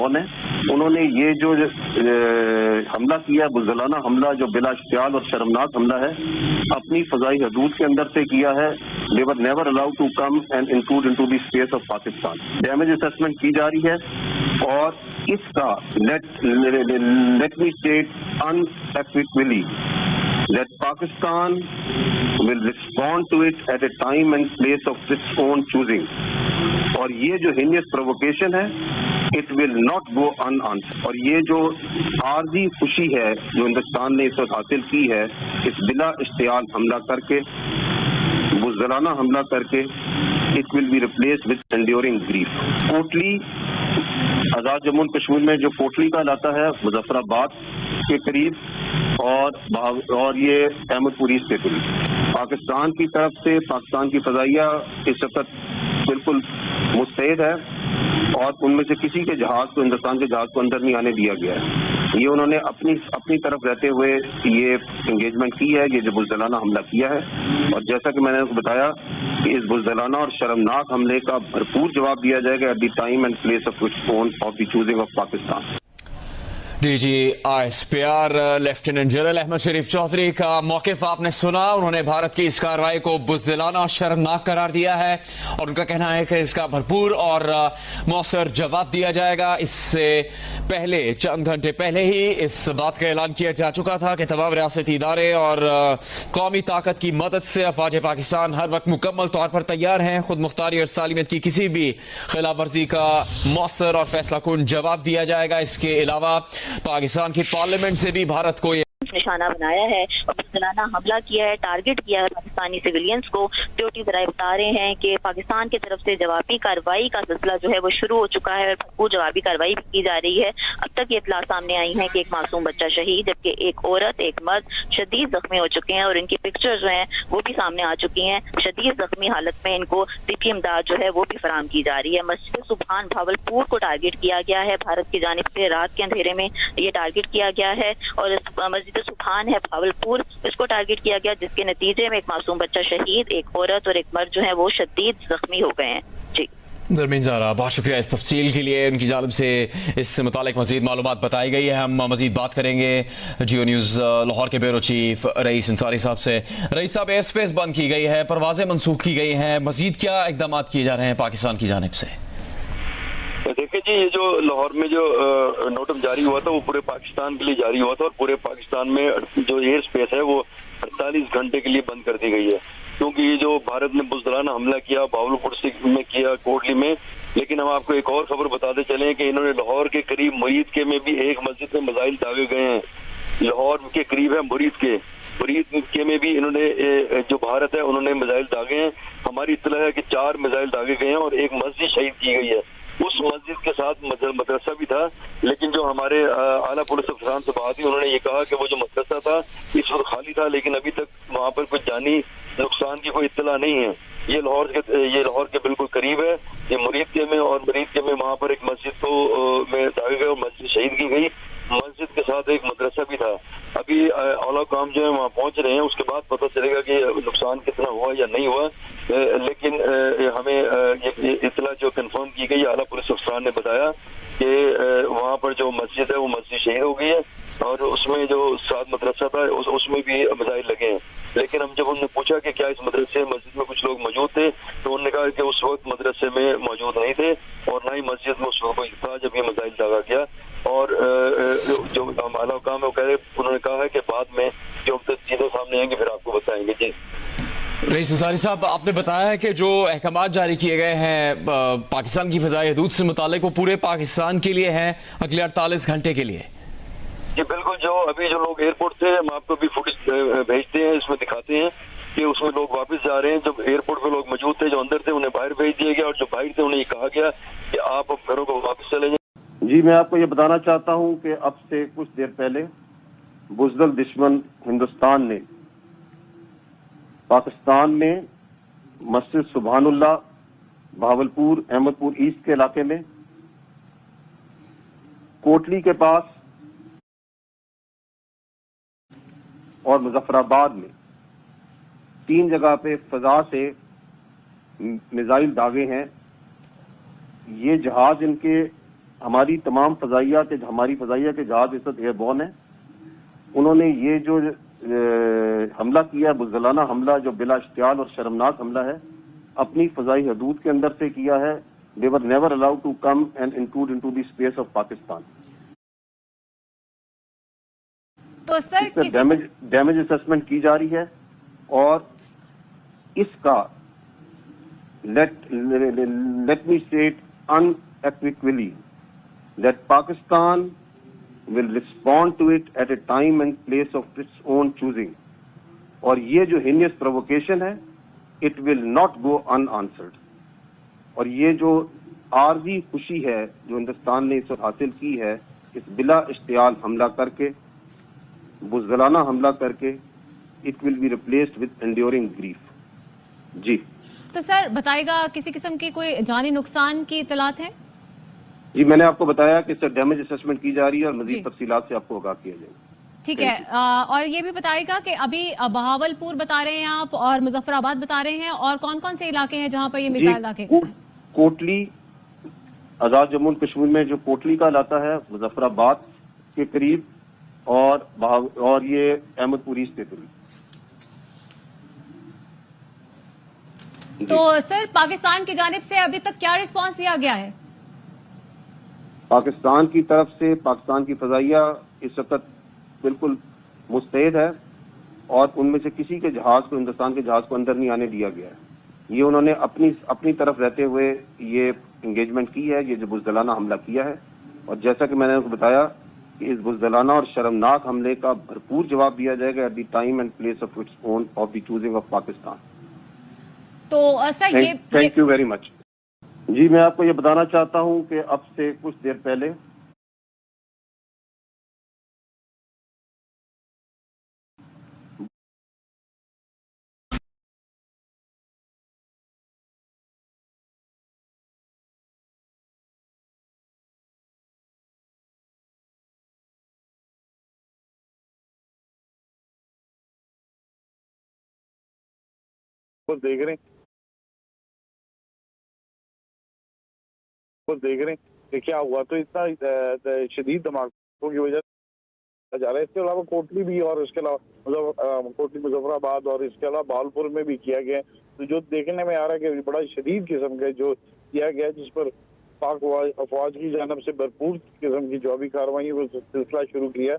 उन्होंने ये जो हमला किया, बुज़दिलाना हमला जो बिला इख्तियार और शर्मनाक हमला है, अपनी फजाई हदूद के अंदर से किया है। They were never allowed to come and include into the space of Pakistan. Damage assessment की जा रही है और इसका let me state unequivocally that Pakistan will respond to it at a time and place of its own choosing। और ये जो heinous provocation है, it will not go unanswered। और ये जो आरजी खुशी है जो हिंदुस्तान ने इस वक्त हासिल की है, इस बिला इख्तियार हमला करके, बुज़दिलाना हमला करके, it will be replaced with enduring grief। Kotli, आजाद जम्मू कश्मीर में जो कोटली का इलाका है, मुजफ्फराबाद के करीब और ये अहमदपुर ईस्ट के करीब, पाकिस्तान की तरफ से पाकिस्तान की फजाइया इस वक्त बिल्कुल मुस्तैद है और उनमें से किसी के जहाज को, हिंदुस्तान के जहाज को अंदर नहीं आने दिया गया है। ये उन्होंने अपनी तरफ रहते हुए ये एंगेजमेंट की है, ये जो बुज़दिलाना हमला किया है। और जैसा कि मैंने आपको बताया कि इस बुज़दिलाना और शर्मनाक हमले का भरपूर जवाब दिया जाएगा at the time and place of the choosing of Pakistan. DG ISPR lieutenant general Ahmed Sharif Chaudhry का मौक़िफ़ आपने सुना। उन्होंने भारत की इस कार्रवाई को बुज़दिलाना और शर्मनाक करार दिया है और उनका कहना है कि इसका भरपूर और मौसर जवाब दिया जाएगा। इससे पहले, चंद घंटे पहले ही इस बात का ऐलान किया जा चुका था कि तमाम रियासती इदारे और कौमी ताकत की मदद से अफ़वाज पाकिस्तान हर वक्त मुकम्मल तौर पर तैयार हैं। खुद मुख्तारी और सालिमियत की किसी भी खिलाफ वर्जी का मौसर और फैसला कुन जवाब दिया जाएगा। इसके अलावा पाकिस्तान की पार्लियामेंट से भी भारत को निशाना बनाया है और बुज़दिलाना हमला किया है, टारगेट किया है पाकिस्तानी सिविलियंस को। सिक्योरिटी जराए बता रहे हैं कि पाकिस्तान की तरफ से जवाबी कार्रवाई का सिलसिला जो है वो शुरू हो चुका है और भरपूर जवाबी कार्रवाई भी की जा रही है। अब तक ये इत्तला सामने आई है कि एक मासूम बच्चा शहीद, जबकि एक औरत, एक मर्द शदीद जख्मी हो चुके हैं और इनकी पिक्चर्स जो हैं वो भी सामने आ चुकी हैं। शदीद जख्मी हालत में इनको तिब्बी इमदाद जो है वो भी फराहम की जा रही है। मस्जिद सुभान भावलपुर को टारगेट किया गया है, भारत की जानिब से रात के अंधेरे में ये टारगेट किया गया है और मस्जिद सुभान है भावलपुर, इसको टारगेट किया गया, जिसके नतीजे में एक मासूम बच्चा शहीद, एक औरत और एक मर्द जो है वो शदीद जख्मी हो गए हैं। जी दरमिन ज़ारा, बहुत शुक्रिया इस तफसील के लिए। उनकी जानिब से इससे मुतालिक मज़ीद मालूमात बताई गई है। हम मज़ीद बात करेंगे जियो न्यूज़ लाहौर के ब्यूरो चीफ रईस अंसारी साहब से। रईस साहब, एयर स्पेस बंद की गई है, परवाज़ें मनसूख की गई हैं, मज़ीद क्या इक़दाम किए जा रहे हैं पाकिस्तान की जानिब से? देखिए जी, ये जो लाहौर में जो नोटिस जारी हुआ था वो पूरे पाकिस्तान के लिए जारी हुआ था और पूरे पाकिस्तान में जो एयर स्पेस है वो 48 घंटे के लिए बंद कर दी गई है, क्योंकि ये जो भारत ने बुज़दिलाना हमला किया भावलपुर में किया, कोटली में। लेकिन हम आपको एक और खबर बताते चले कि इन्होंने लाहौर के करीब मुरीद के में भी एक मस्जिद में मिसाइल दागे गए हैं। लाहौर के करीब है मुरीद के में भी इन्होंने, जो भारत है, उन्होंने मिसाइल दागे हैं। हमारी इत्तला है कि 4 मिसाइल दागे गए हैं और एक मस्जिद शहीद की गई है। उस मस्जिद के साथ मदरसा भी था, लेकिन जो हमारे आला पुलिस अफसरान से बात हुई, उन्होंने ये कहा कि वो जो मदरसा था इस वक्त खाली था, लेकिन अभी तक वहाँ पर कोई जानी नुकसान की कोई इत्तला नहीं है। ये लाहौर के बिल्कुल करीब है, ये मुरीद के में, और मुरीद के में वहाँ पर एक मस्जिद को में दागे गए और मस्जिद शहीद की गई। मस्जिद के साथ एक मदरसा भी था। अभी औला काम जो है वहाँ पहुँच रहे हैं, उसके बाद पता चलेगा कि नुकसान कितना हुआ या नहीं हुआ। लेकिन हमें ये इत्तला जो कंफर्म की गई, आला पुलिस अफसरान ने बताया कि वहाँ पर जो मस्जिद है वो मस्जिद शहीद हो गई है और उसमें जो साथ मदरसा था उसमें भी मिसाइल लगे हैं। लेकिन हम जब उनने पूछा कि क्या इस मदरसे मस्जिद में कुछ लोग मौजूद थे, तो उन्होंने कहा कि उस वक्त मदरसे में मौजूद नहीं थे और ना ही मस्जिद में उस वक्त कोई था जब ये मिसाइल दागा गया। और जो आला काम है उन्होंने कहा है कि बाद में जो चीजें सामने आएंगी फिर आपको बताएंगे। जी रईस अंसारी साहब, आपने बताया है कि जो अहकाम जारी किए गए हैं पाकिस्तान की फ़ज़ाई हदूद से मुतालिक वो पूरे पाकिस्तान के लिए हैं अगले 48 घंटे के लिए। जी बिल्कुल, जो अभी जो लोग एयरपोर्ट से, हम आपको भी फुटेज भेजते हैं, इसमें दिखाते हैं कि उसमें लोग वापस जा रहे हैं। जब एयरपोर्ट पे लोग मौजूद थे, जो अंदर थे उन्हें बाहर भेज दिया गया और जो बाहर थे उन्हें कहा गया कि आप अब घरों को वापस चले जाएं। जी, मैं आपको ये बताना चाहता हूँ कि अब से कुछ देर पहले बुज़दिल दुश्मन हिंदुस्तान ने पाकिस्तान में मस्जिद सुभानुल्लाह भावलपुर अहमदपुर ईस्ट के इलाके में, कोटली के पास और मुजफ्फराबाद में 3 जगह पे फजा से मिसाइल दागे हैं। ये जहाज इनके हमारी तमाम हमारी फजाइया के जहाज इस वक्त एयरबोर्न है। उन्होंने ये जो हमला किया, बुज़दिलाना हमला, जो बिला इश्तियाल और शर्मनाक हमला है, अपनी फजाई हदूद के अंदर से किया है। They were never allowed to come and intrude into the space of Pakistan. तो सर डैमेज असेसमेंट की जा रही है और इसका let me state unequivocally that Pakistan will respond to it at a time and place of its own choosing. और ये जो heinous provocation है, it will not go unanswered. और ये जो आरजी खुशी है जो हिंदुस्तान ने इस वक्त हासिल की है, इस बिला इश्तियाल हमला करके, बुज़दिलाना हमला करके, it will be replaced with enduring grief. जी तो सर बताएगा किसी किस्म की कोई जानी नुकसान की इतलात है? जी मैंने आपको बताया कि सर डैमेज असेसमेंट की जा रही है और मजीद तफसीलात से आपको आगाह किया जाएगा। ठीक है। और ये भी बताएगा कि अभी बहावलपुर बता रहे हैं आप और मुजफ्फराबाद बता रहे हैं, और कौन कौन से इलाके हैं जहां पर ये मिसाइल इलाके कोटली, आजाद जम्मू कश्मीर में जो कोटली का इलाका है, मुजफ्फराबाद के करीब, और ये अहमदपुरी से करीब। तो सर पाकिस्तान की जानिब से अभी तक क्या रिस्पांस दिया गया है? पाकिस्तान की तरफ से पाकिस्तान की फजाइया इस वक्त बिल्कुल मुस्तैद है और उनमें से किसी के जहाज को, हिंदुस्तान के जहाज को अंदर नहीं आने दिया गया है। ये उन्होंने अपनी तरफ रहते हुए ये एंगेजमेंट की है, ये जो बुज़दिलाना हमला किया है। और जैसा कि मैंने आपको बताया कि इस बुज़दिलाना और शर्मनाक हमले का भरपूर जवाब दिया जाएगा at the time and place of its own of the choosing of Pakistan. तो सर ये थैंक यू वेरी मच। जी मैं आपको ये बताना चाहता हूं कि अब से कुछ देर पहले देख रहे हैं कि क्या हुआ। तो इतना शदीद धमाकों की वजह जा रहा है। इसके अलावा कोटली भी, और इसके अलावा कोटली मुजफ्फराबाद, और इसके अलावा बहावलपुर में भी किया गया। तो जो देखने में आ रहा है कि बड़ा शदीद किस्म का जो किया गया, जिस पर पाक अफवाज की जानब से भरपूर किस्म की जवाबी कार्रवाई वो सिलसिला शुरू किया।